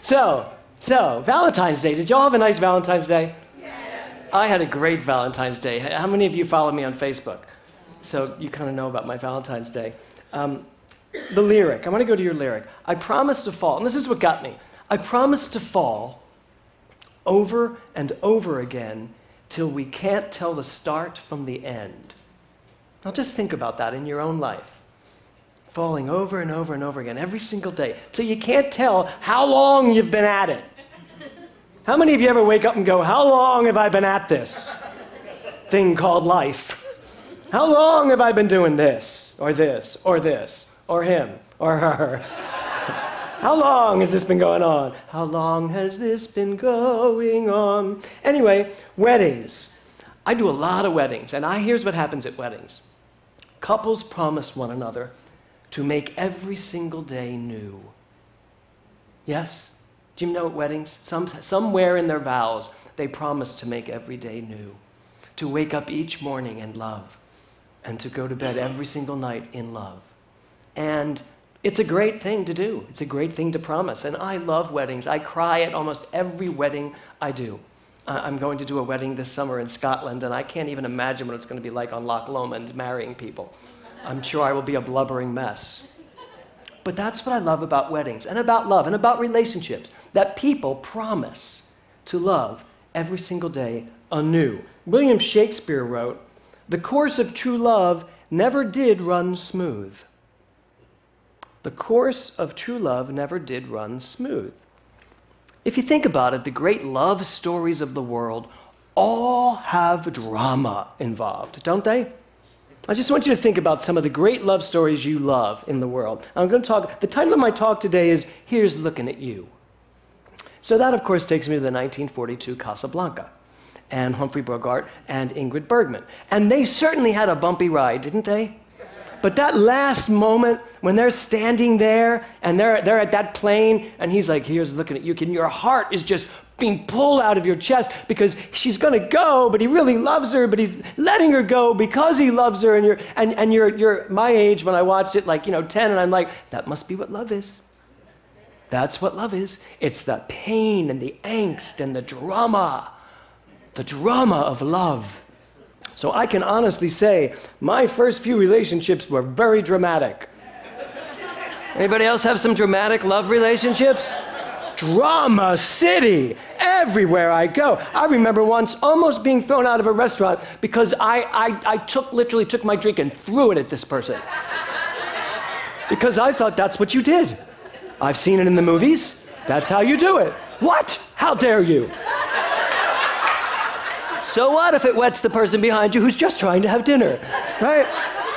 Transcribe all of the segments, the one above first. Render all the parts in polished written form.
So, Valentine's Day. Did y'all have a nice Valentine's Day? Yes. I had a great Valentine's Day. How many of you follow me on Facebook? So you kind of know about my Valentine's Day. The lyric. I want to go to your lyric. I promise to fall, and this is what got me. I promise to fall over and over again till we can't tell the start from the end. Now just think about that in your own life. Falling over and over and over again every single day till you can't tell how long you've been at it. How many of you ever wake up and go, how long have I been at this thing called life? How long have I been doing this, or this, or this, or him, or her? How long has this been going on? How long has this been going on? Anyway, weddings. I do a lot of weddings, and here's what happens at weddings. Couples promise one another to make every single day new. Yes? Do you know at weddings? Somewhere in their vows, they promise to make every day new, to wake up each morning in love, and to go to bed every single night in love. And it's a great thing to do. It's a great thing to promise. And I love weddings. I cry at almost every wedding I do. I'm going to do a wedding this summer in Scotland, and I can't even imagine what it's going to be like on Loch Lomond marrying people. I'm sure I will be a blubbering mess. But that's what I love about weddings, and about love, and about relationships, that people promise to love every single day anew. William Shakespeare wrote, "The course of true love never did run smooth." The course of true love never did run smooth. If you think about it, the great love stories of the world all have drama involved, don't they? I just want you to think about some of the great love stories you love in the world. I'm going to talk, the title of my talk today is, Here's Looking at You. So that, of course, takes me to the 1942 Casablanca, and Humphrey Bogart and Ingrid Bergman. And they certainly had a bumpy ride, didn't they? But that last moment when they're standing there and they're at that plane and he's like, here's looking at you, and your heart is just being pulled out of your chest because she's going to go, but he really loves her, but he's letting her go because he loves her. And you're my age when I watched it, like, 10, and I'm like, that must be what love is. That's what love is. It's the pain and the angst and the drama of love. So I can honestly say my first few relationships were very dramatic. Anybody else have some dramatic love relationships? Drama city, everywhere I go. I remember once almost being thrown out of a restaurant because I literally took my drink and threw it at this person. Because I thought that's what you did. I've seen it in the movies. That's how you do it. What? How dare you? So what if it wets the person behind you who's just trying to have dinner, right?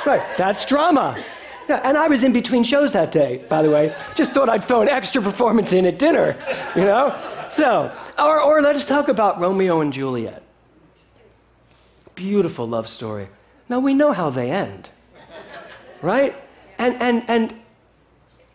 Right, that's drama. Yeah, and I was in between shows that day, by the way. Just thought I'd throw an extra performance in at dinner, So, or let's talk about Romeo and Juliet. Beautiful love story. Now we know how they end, right? And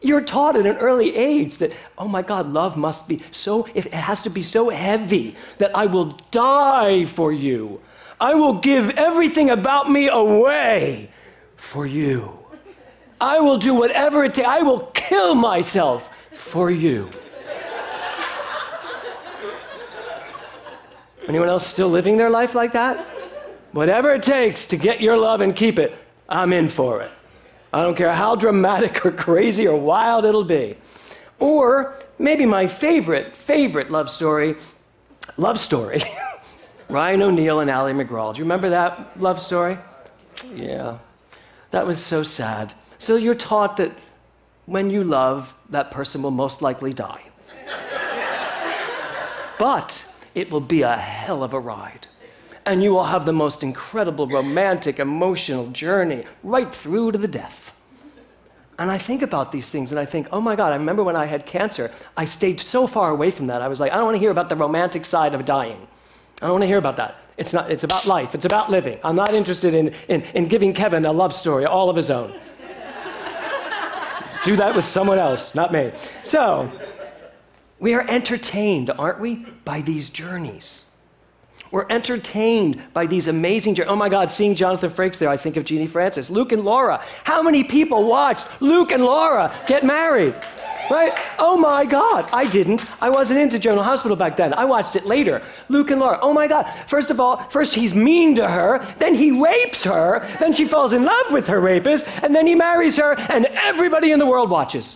you're taught at an early age that, oh my God, love must be so, it has to be so heavy that I will die for you. I will give everything about me away for you. I will do whatever it takes. I will kill myself for you. Anyone else still living their life like that? Whatever it takes to get your love and keep it, I'm in for it. I don't care how dramatic or crazy or wild it'll be. Or maybe my favorite love story, Ryan O'Neal and Ally McGraw. Do you remember that love story? Yeah, that was so sad. So you're taught that when you love, that person will most likely die. But it will be a hell of a ride. And you will have the most incredible romantic, emotional journey right through to the death. And I think about these things and I think, oh my God, I remember when I had cancer, I stayed so far away from that. I was like, I don't want to hear about the romantic side of dying. I don't want to hear about that. It's about life. It's about living. I'm not interested in giving Kevin a love story all of his own. Do that with someone else, not me. So, we are entertained, aren't we, by these journeys. We're entertained by these amazing journeys. Oh my God, seeing Jonathan Frakes there, I think of Jeannie Francis. Luke and Laura. How many people watched Luke and Laura get married? Right? Oh my God, I didn't. I wasn't into General Hospital back then. I watched it later. Luke and Laura, oh my God. First of all, first he's mean to her, then he rapes her, then she falls in love with her rapist, and then he marries her, and everybody in the world watches.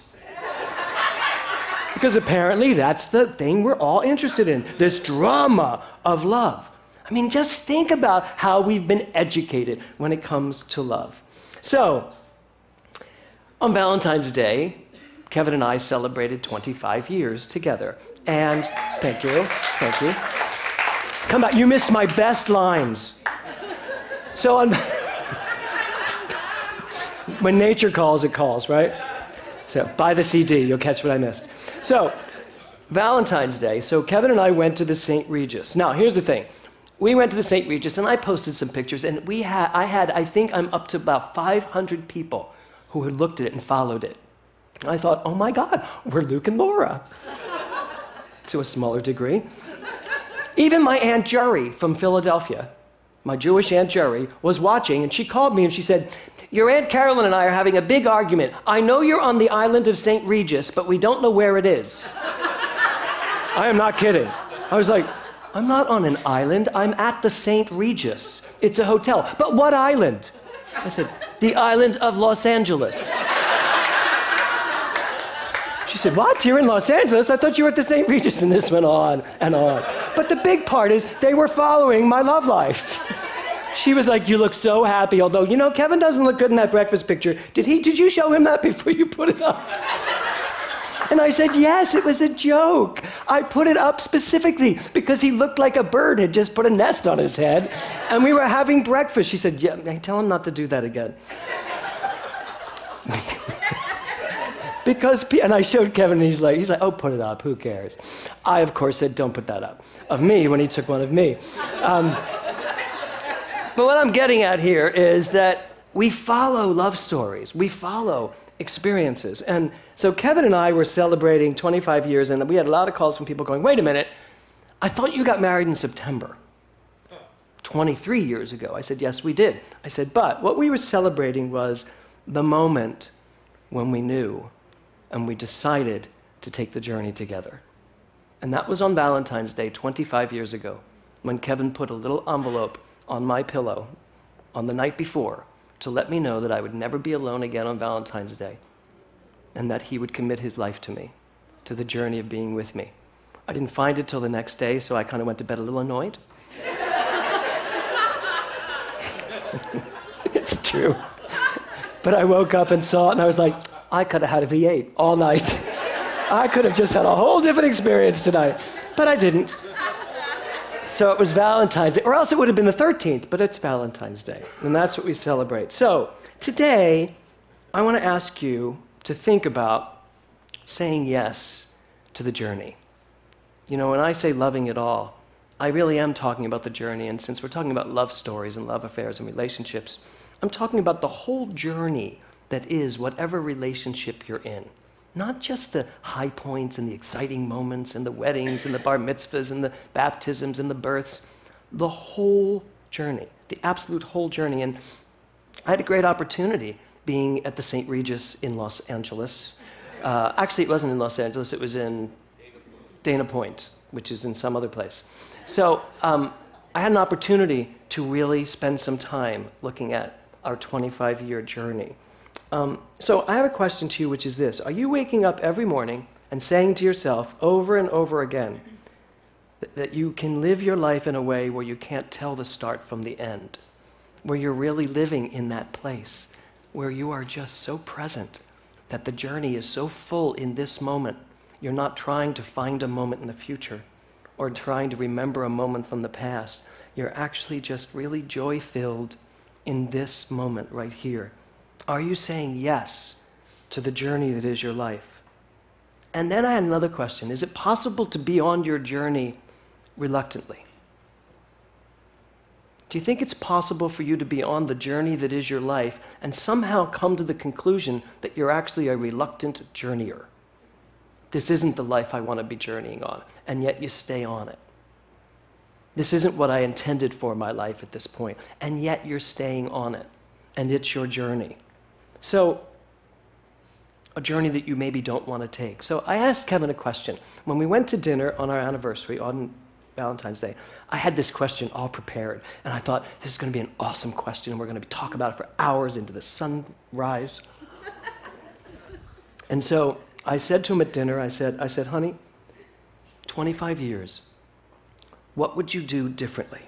Because apparently that's the thing we're all interested in, this drama of love. I mean, just think about how we've been educated when it comes to love. So, on Valentine's Day, Kevin and I celebrated 25 years together. And thank you. Come back, you missed my best lines. So when nature calls, it calls, right? So buy the CD, you'll catch what I missed. So Valentine's Day, so Kevin and I went to the St. Regis. Now, here's the thing. We went to the St. Regis, and I posted some pictures, and I think I'm up to about 500 people who had looked at it and followed it. I thought, oh my God, we're Luke and Laura. To a smaller degree. Even my Aunt Jerry from Philadelphia, my Jewish Aunt Jerry, was watching, and she called me and she said, your Aunt Carolyn and I are having a big argument. I know you're on the island of St. Regis, but we don't know where it is. I am not kidding. I was like, I'm not on an island, I'm at the St. Regis. It's a hotel. But what island? I said, the island of Los Angeles. She said, what? You're in Los Angeles? I thought you were at the St. Regis. And this went on and on. But the big part is they were following my love life. She was like, you look so happy, although, you know, Kevin doesn't look good in that breakfast picture. Did you show him that before you put it up? And I said, yes, it was a joke. I put it up specifically because he looked like a bird had just put a nest on his head. And we were having breakfast. She said, yeah, tell him not to do that again. And I showed Kevin, and he's like, oh, put it up, who cares? I, of course, said, don't put that up of me when he took one of me. But what I'm getting at here is that we follow love stories. We follow experiences. And so Kevin and I were celebrating 25 years, and we had a lot of calls from people going, wait a minute, I thought you got married in September. 23 years ago. I said, yes, we did. I said, but what we were celebrating was the moment when we knew and we decided to take the journey together. And that was on Valentine's Day 25 years ago, when Kevin put a little envelope on my pillow on the night before to let me know that I would never be alone again on Valentine's Day, and that he would commit his life to me, to the journey of being with me. I didn't find it till the next day, so I kind of went to bed a little annoyed. It's true. But I woke up and saw it, and I was like, I could have had a V8 all night. I could have just had a whole different experience tonight, but I didn't. So it was Valentine's Day, or else it would have been the 13th, but it's Valentine's Day, and that's what we celebrate. So today, I want to ask you to think about saying yes to the journey. You know, when I say loving it all, I really am talking about the journey, and since we're talking about love stories and love affairs and relationships, I'm talking about the whole journey that is whatever relationship you're in. Not just the high points and the exciting moments and the weddings and the bar mitzvahs and the baptisms and the births. The whole journey, the absolute whole journey. And I had a great opportunity being at the St. Regis in Los Angeles. Actually, it wasn't in Los Angeles, it was in Dana Point, which is in some other place. So I had an opportunity to really spend some time looking at our 25-year journey. So I have a question to you, which is this. Are you waking up every morning and saying to yourself over and over again that you can live your life in a way where you can't tell the start from the end, where you're really living in that place, where you are just so present that the journey is so full in this moment, you're not trying to find a moment in the future or trying to remember a moment from the past. You're actually just really joy-filled in this moment right here. Are you saying yes to the journey that is your life? And then I had another question. Is it possible to be on your journey reluctantly? Do you think it's possible for you to be on the journey that is your life and somehow come to the conclusion that you're actually a reluctant journeyer? This isn't the life I want to be journeying on, and yet you stay on it. This isn't what I intended for my life at this point, and yet you're staying on it, and it's your journey. So a journey that you maybe don't want to take. So I asked Kevin a question. When we went to dinner on our anniversary, on Valentine's Day, I had this question all prepared, and I thought, this is going to be an awesome question, and we're going to talk about it for hours into the sunrise. And so I said to him at dinner, I said, honey, 25 years, what would you do differently?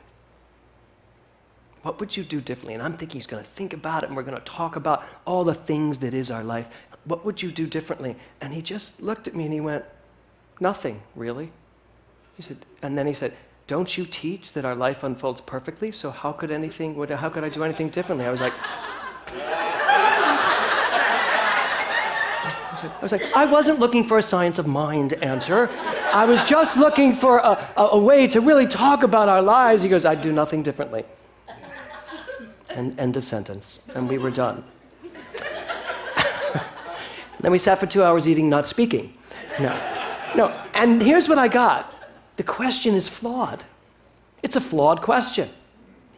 What would you do differently? And I'm thinking he's going to think about it, and we're going to talk about all the things that is our life. What would you do differently? And he just looked at me and he went, nothing, really. He said, and then he said, don't you teach that our life unfolds perfectly? So how could I do anything differently? I was like, I wasn't looking for a science of mind answer. I was just looking for a way to really talk about our lives. He goes, I'd do nothing differently. And end of sentence. And we were done. Then we sat for 2 hours eating, not speaking. No. And here's what I got. The question is flawed. It's a flawed question.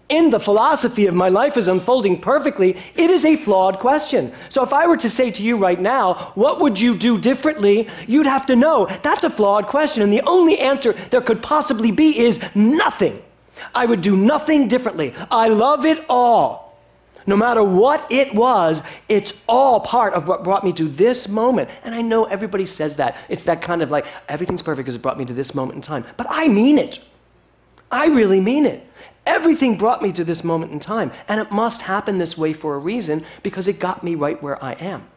In the philosophy of my life is unfolding perfectly, it is a flawed question. So if I were to say to you right now, what would you do differently? You'd have to know that's a flawed question. And the only answer there could possibly be is nothing. I would do nothing differently. I love it all. No matter what it was, it's all part of what brought me to this moment. And I know everybody says that. It's that kind of like, everything's perfect because it brought me to this moment in time. But I mean it. I really mean it. Everything brought me to this moment in time. And it must happen this way for a reason because it got me right where I am.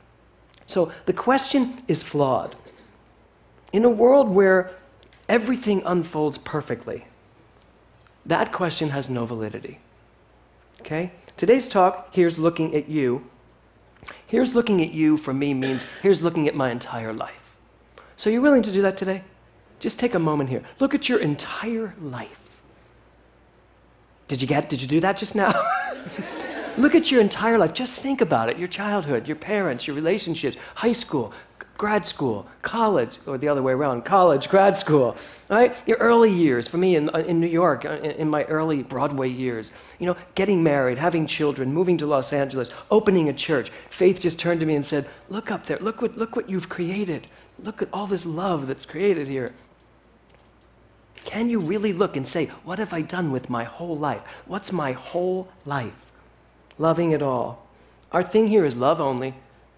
So the question is flawed. In a world where everything unfolds perfectly, that question has no validity. Okay? Today's talk, here's looking at you. Here's looking at you for me means here's looking at my entire life. So you're willing to do that today? Just take a moment here. Look at your entire life. Did you do that just now? Look at your entire life. Just think about it. Your childhood, your parents, your relationships, high school, grad school, college, or the other way around, college, grad school, right? Your early years, for me in New York, in my early Broadway years, getting married, having children, moving to Los Angeles, opening a church. Faith just turned to me and said, look up there, look what you've created. Look at all this love that's created here. Can you really look and say, what have I done with my whole life? What's my whole life? Loving it all. Our thing here is love only.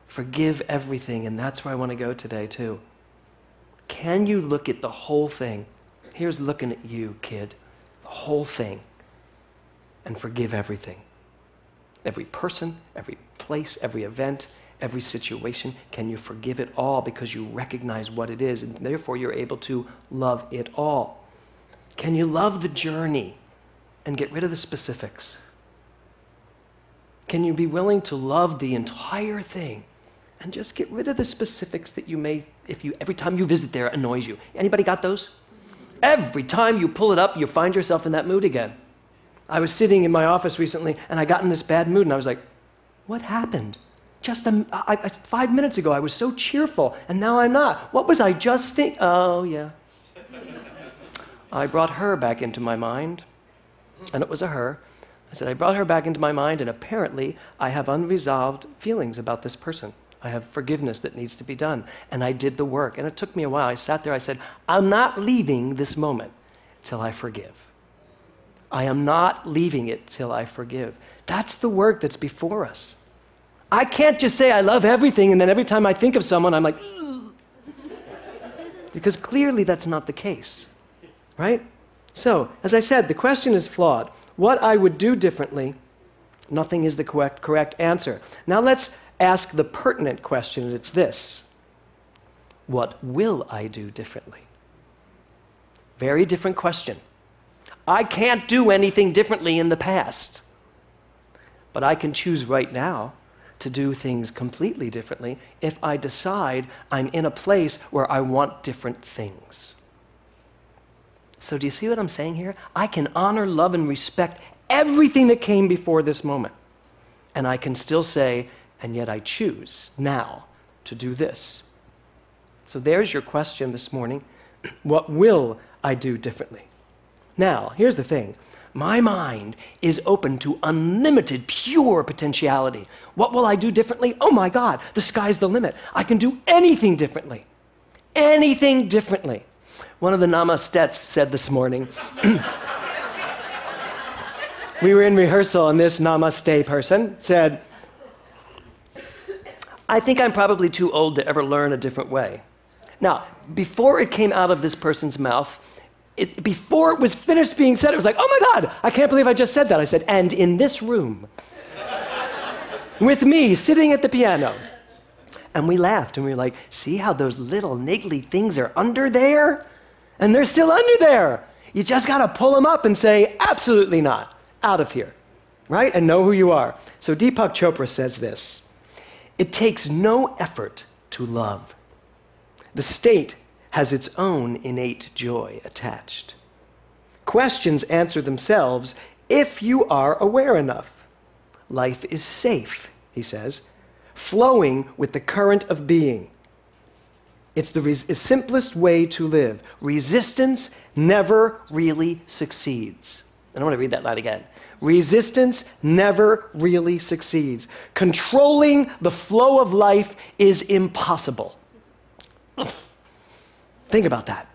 Forgive everything, and that's where I want to go today, too. Can you look at the whole thing? Here's looking at you, kid. The whole thing. And forgive everything. Every person, every place, every event, every situation. Can you forgive it all because you recognize what it is, and therefore you're able to love it all? Can you love the journey and get rid of the specifics? Can you be willing to love the entire thing and just get rid of the specifics that you may, every time you visit there, annoys you? Anybody got those? Every time you pull it up, you find yourself in that mood again. I was sitting in my office recently, and I got in this bad mood, and I was like, what happened? Just 5 minutes ago, I was so cheerful, and now I'm not. What was I just thinking? Oh, yeah. I brought her back into my mind, and it was a her. I said, I brought her back into my mind, and apparently I have unresolved feelings about this person. I have forgiveness that needs to be done. And I did the work. And it took me a while. I sat there, I said, I'm not leaving this moment till I forgive. I am not leaving it till I forgive. That's the work that's before us. I can't just say I love everything, and then every time I think of someone, I'm like, ugh. Because clearly that's not the case, right? So, as I said, the question is flawed. What I would do differently, nothing is the correct answer. Now let's ask the pertinent question, and it's this. What will I do differently? Very different question. I can't do anything differently in the past, but I can choose right now to do things completely differently if I decide I'm in a place where I want different things. So do you see what I'm saying here? I can honor, love, and respect everything that came before this moment. And I can still say, and yet I choose now to do this. So there's your question this morning. What will I do differently? Now, here's the thing. my mind is open to unlimited, pure potentiality. What will I do differently? Oh my God, the sky's the limit. I can do anything differently. Anything differently. One of the Namastets said this morning, we were in rehearsal and this Namaste person said, I think I'm probably too old to ever learn a different way. Now, before it came out of this person's mouth, before it was finished being said, it was like, oh my God, I can't believe I just said that. I said, and in this room, with me sitting at the piano. And we laughed and we were like, see how those little niggly things are under there? And they're still under there. You just got to pull them up and say, absolutely not, out of here, right? And know who you are. So Deepak Chopra says this, it takes no effort to love. The state has its own innate joy attached. Questions answer themselves if you are aware enough. Life is safe, he says, flowing with the current of being. It's the simplest way to live. Resistance never really succeeds. And I want to read that line again. Resistance never really succeeds. Controlling the flow of life is impossible. Think about that.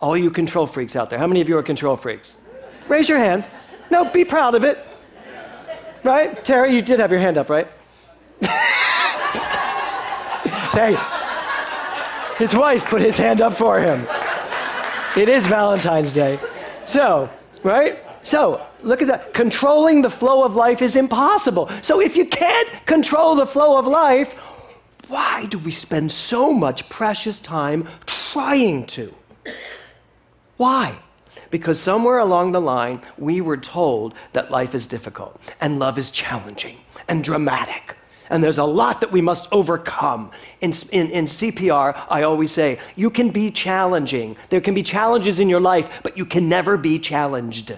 All you control freaks out there. How many of you are control freaks? Raise your hand. No, be proud of it. Right? Terry, you did have your hand up, right? Hey, his wife put his hand up for him. It is Valentine's Day. So, right? So, look at that. Controlling the flow of life is impossible. So if you can't control the flow of life, why do we spend so much precious time trying to? Why? Because somewhere along the line, we were told that life is difficult, and love is challenging, and dramatic, and there's a lot that we must overcome. In CPR, I always say, you can be challenging. There can be challenges in your life, but you can never be challenged.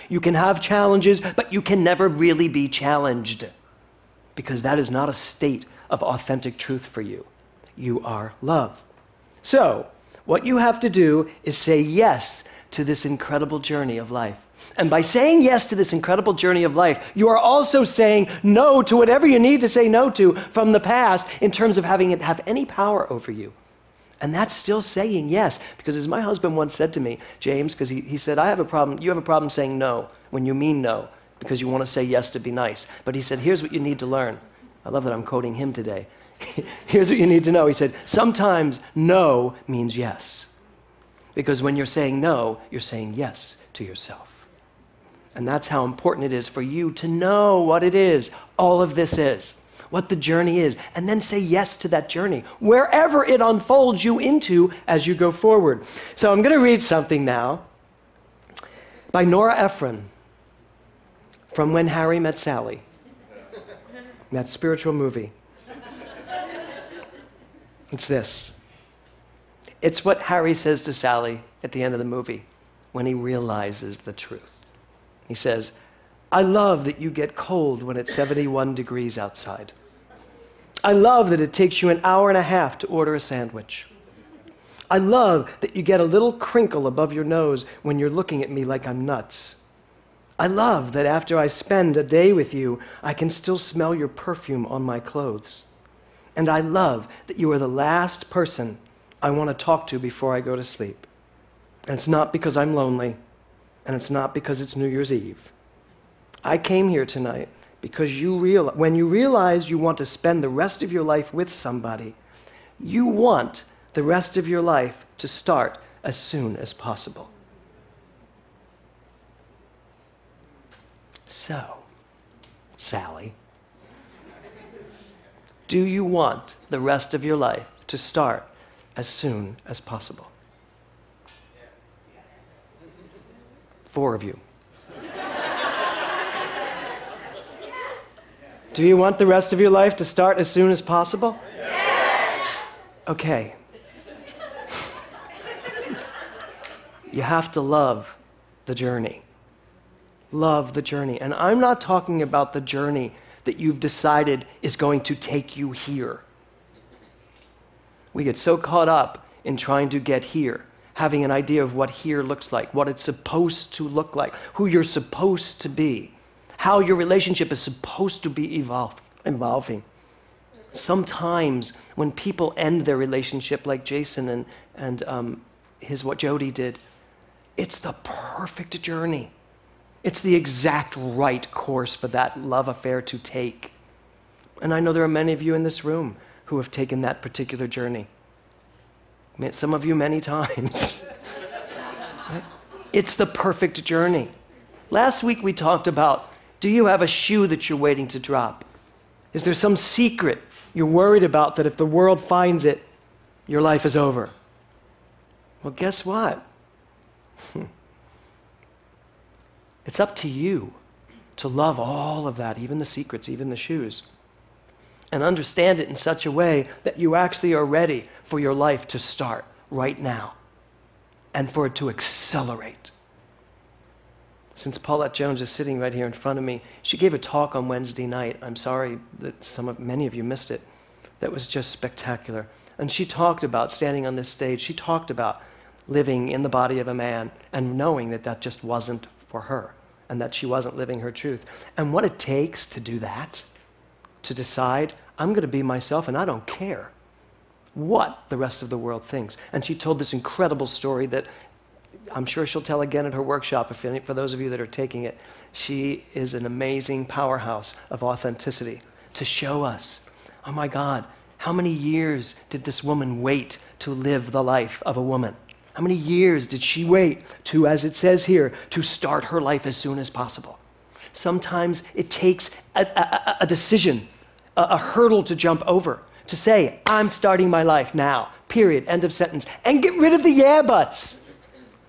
You can have challenges, but you can never really be challenged, because that is not a state of authentic truth for you. You are love. So, what you have to do is say yes to this incredible journey of life. And by saying yes to this incredible journey of life, you are also saying no to whatever you need to say no to from the past in terms of having it have any power over you. And that's still saying yes. Because as my husband once said to me, James, because he said, you have a problem saying no when you mean no, because you want to say yes to be nice. But he said, here's what you need to learn. I love that I'm quoting him today. Here's what you need to know. He said, sometimes no means yes. Because when you're saying no, you're saying yes to yourself. And that's how important it is for you to know what it is, all of this is, what the journey is, and then say yes to that journey, wherever it unfolds you into as you go forward. So I'm going to read something now by Nora Ephron from When Harry Met Sally, that spiritual movie. It's this. It's what Harry says to Sally at the end of the movie when he realizes the truth. He says, I love that you get cold when it's 71 degrees outside. I love that it takes you an hour and a half to order a sandwich. I love that you get a little crinkle above your nose when you're looking at me like I'm nuts. I love that after I spend a day with you, I can still smell your perfume on my clothes. And I love that you are the last person I want to talk to before I go to sleep. And it's not because I'm lonely, and it's not because it's New Year's Eve. I came here tonight because when you realize you want to spend the rest of your life with somebody, you want the rest of your life to start as soon as possible. So, Sally, do you want the rest of your life to start as soon as possible? 4 of you. Do you want the rest of your life to start as soon as possible? Yes! Okay. You have to love the journey. Love the journey. And I'm not talking about the journey that you've decided is going to take you here. We get so caught up in trying to get here. having an idea of what here looks like, what it's supposed to look like, who you're supposed to be, how your relationship is supposed to be evolving. Sometimes when people end their relationship like Jason and what Jody did, it's the perfect journey. It's the exact right course for that love affair to take. And I know there are many of you in this room who have taken that particular journey. Some of you many times. Right? It's the perfect journey. Last week we talked about, do you have a shoe that you're waiting to drop? Is there some secret you're worried about that if the world finds it, your life is over? Well, guess what? It's up to you to love all of that, even the secrets, even the shoes, and understand it in such a way that you actually are ready for your life to start right now and for it to accelerate. Since Paulette Jones is sitting right here in front of me, she gave a talk on Wednesday night. I'm sorry that many of you missed it. That was just spectacular. And she talked about, standing on this stage, she talked about living in the body of a man and knowing that that just wasn't for her and that she wasn't living her truth. And what it takes to do that, to decide, I'm going to be myself and I don't care what the rest of the world thinks. And she told this incredible story that I'm sure she'll tell again at her workshop for those of you that are taking it. She is an amazing powerhouse of authenticity to show us, oh my God, how many years did this woman wait to live the life of a woman? How many years did she wait to, as it says here, to start her life as soon as possible? Sometimes it takes a decision, a hurdle to jump over, to say, I'm starting my life now, period, end of sentence, and get rid of the yeah buts.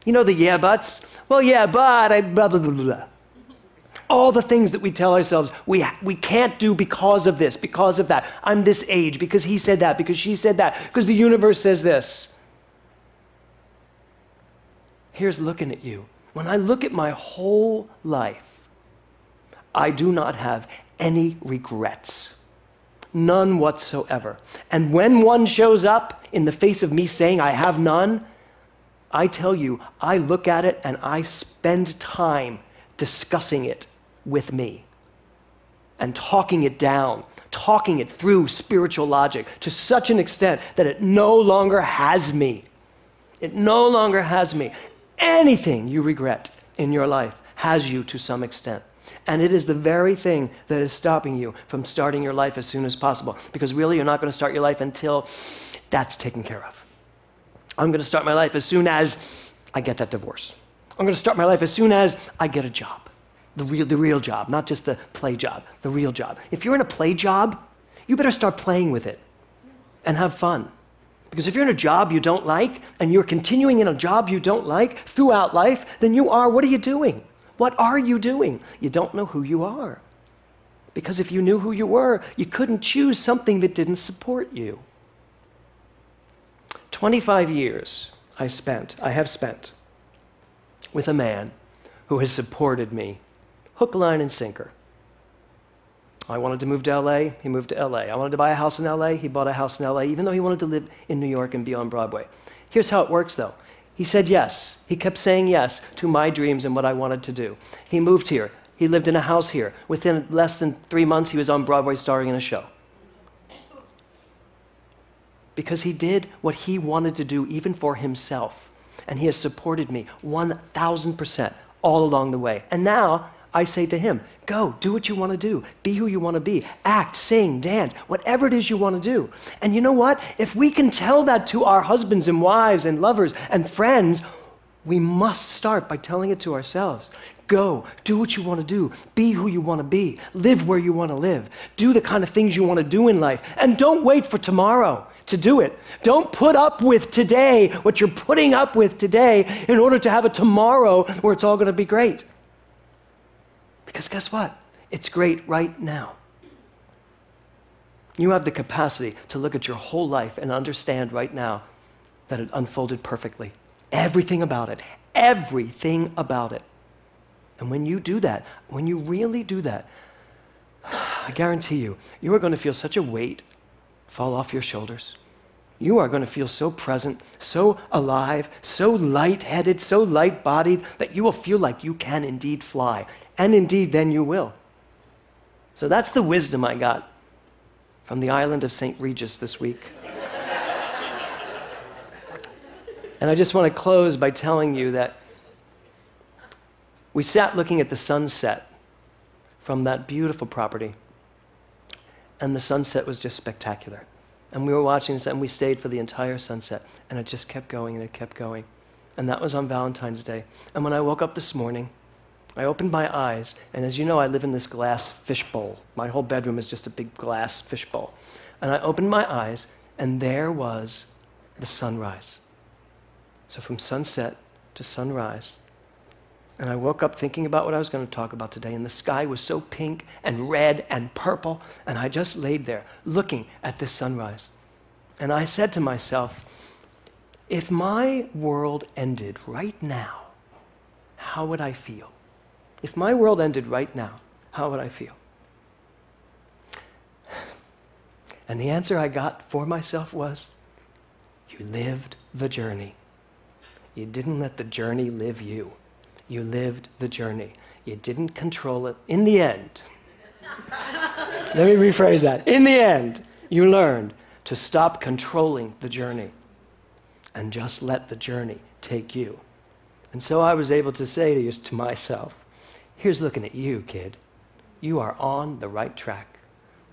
You know the yeah buts? Well, yeah, but I blah, blah, blah, blah. All the things that we tell ourselves we can't do because of this, because of that. I'm this age, because he said that, because she said that, because the universe says this. Here's looking at you. When I look at my whole life, I do not have any regrets. None whatsoever. And when one shows up in the face of me saying I have none, I tell you, I look at it and I spend time discussing it with me and talking it down, talking it through spiritual logic to such an extent that it no longer has me. It no longer has me. Anything you regret in your life has you to some extent. And it is the very thing that is stopping you from starting your life as soon as possible. Because really, you're not going to start your life until that's taken care of. I'm going to start my life as soon as I get that divorce. I'm going to start my life as soon as I get a job. The real job, not just the play job, the real job. If you're in a play job, you better start playing with it and have fun. Because if you're in a job you don't like, and you're continuing in a job you don't like throughout life, then what are you doing? What are you doing? You don't know who you are. Because if you knew who you were, you couldn't choose something that didn't support you. 25 years I have spent with a man who has supported me, hook, line, and sinker. I wanted to move to LA, he moved to LA. I wanted to buy a house in LA, he bought a house in LA, even though he wanted to live in New York and be on Broadway. Here's how it works though. He said yes. He kept saying yes to my dreams and what I wanted to do. He moved here. He lived in a house here. Within less than 3 months, he was on Broadway starring in a show. Because he did what he wanted to do, even for himself. And he has supported me 1,000% all along the way. And now, I say to him, go, do what you want to do. Be who you want to be. Act, sing, dance, whatever it is you want to do. And you know what? If we can tell that to our husbands and wives and lovers and friends, we must start by telling it to ourselves. Go, do what you want to do. Be who you want to be. Live where you want to live. Do the kind of things you want to do in life. And don't wait for tomorrow to do it. Don't put up with today what you're putting up with today in order to have a tomorrow where it's all going to be great. Because guess what? It's great right now. You have the capacity to look at your whole life and understand right now that it unfolded perfectly. Everything about it. Everything about it. And when you do that, when you really do that, I guarantee you, you are going to feel such a weight fall off your shoulders. you are going to feel so present, so alive, so light-headed, so light-bodied that you will feel like you can indeed fly. And indeed, then you will. So that's the wisdom I got from the island of St. Regis this week. And I just want to close by telling you that we sat looking at the sunset from that beautiful property, and the sunset was just spectacular. And we were watching this, and we stayed for the entire sunset, and it just kept going, and it kept going. And that was on Valentine's Day. And when I woke up this morning, I opened my eyes, and as you know, I live in this glass fishbowl. My whole bedroom is just a big glass fishbowl. And I opened my eyes, and there was the sunrise. So from sunset to sunrise. And I woke up thinking about what I was going to talk about today, and the sky was so pink and red and purple, and I just laid there looking at this sunrise. And I said to myself, if my world ended right now, how would I feel? If my world ended right now, how would I feel? And the answer I got for myself was, you lived the journey. You didn't let the journey live you. You lived the journey. You didn't control it. In the end, let me rephrase that. In the end, you learned to stop controlling the journey and just let the journey take you. And so I was able to say to myself, here's looking at you, kid. You are on the right track.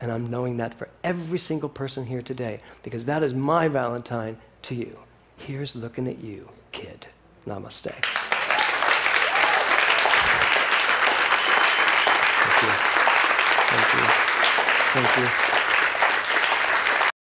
And I'm knowing that for every single person here today, because that is my Valentine to you. Here's looking at you, kid. Namaste. Thank you. Thank you. Thank you.